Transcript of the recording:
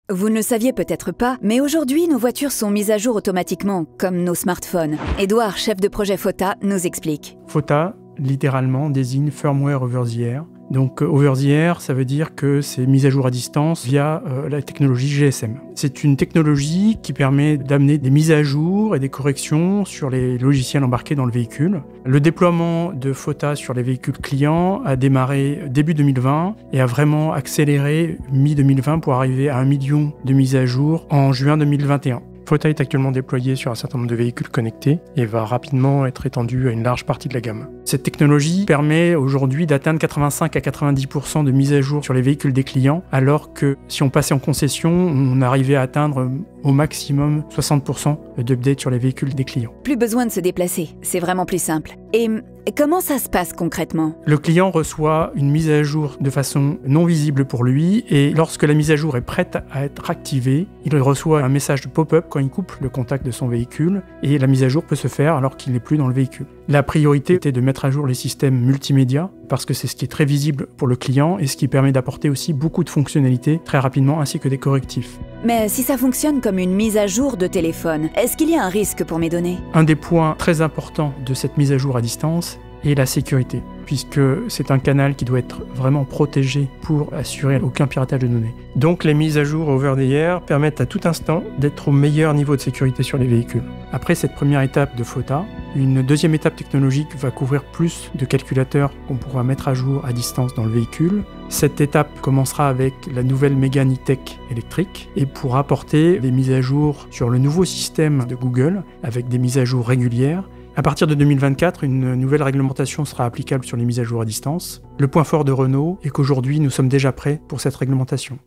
Vous ne le saviez peut-être pas, mais aujourd'hui, nos voitures sont mises à jour automatiquement, comme nos smartphones. Édouard, chef de projet FOTA, nous explique. FOTA, littéralement, désigne Firmware Over the Air. Donc Over the Air, ça veut dire que c'est mise à jour à distance via la technologie GSM. C'est une technologie qui permet d'amener des mises à jour et des corrections sur les logiciels embarqués dans le véhicule. Le déploiement de FOTA sur les véhicules clients a démarré début 2020 et a vraiment accéléré mi-2020 pour arriver à 1 million de mises à jour en juin 2021. FOTA est actuellement déployé sur un certain nombre de véhicules connectés et va rapidement être étendu à une large partie de la gamme. Cette technologie permet aujourd'hui d'atteindre 85 à 90% de mise à jour sur les véhicules des clients, alors que si on passait en concession, on arrivait à atteindre au maximum 60% d'update sur les véhicules des clients. Plus besoin de se déplacer, c'est vraiment plus simple. Et comment ça se passe concrètement ? Le client reçoit une mise à jour de façon non visible pour lui et lorsque la mise à jour est prête à être activée, il reçoit un message de pop-up quand il coupe le contact de son véhicule et la mise à jour peut se faire alors qu'il n'est plus dans le véhicule. La priorité était de mettre à jour les systèmes multimédia parce que c'est ce qui est très visible pour le client et ce qui permet d'apporter aussi beaucoup de fonctionnalités très rapidement ainsi que des correctifs. Mais si ça fonctionne comme une mise à jour de téléphone, est-ce qu'il y a un risque pour mes données ? Un des points très importants de cette mise à jour à distance est la sécurité, puisque c'est un canal qui doit être vraiment protégé pour assurer aucun piratage de données. Donc les mises à jour over the air permettent à tout instant d'être au meilleur niveau de sécurité sur les véhicules. Après cette première étape de FOTA, une deuxième étape technologique va couvrir plus de calculateurs qu'on pourra mettre à jour à distance dans le véhicule. Cette étape commencera avec la nouvelle Mégane E-Tech électrique et pourra apporter des mises à jour sur le nouveau système de Google avec des mises à jour régulières. À partir de 2024, une nouvelle réglementation sera applicable sur les mises à jour à distance. Le point fort de Renault est qu'aujourd'hui, nous sommes déjà prêts pour cette réglementation.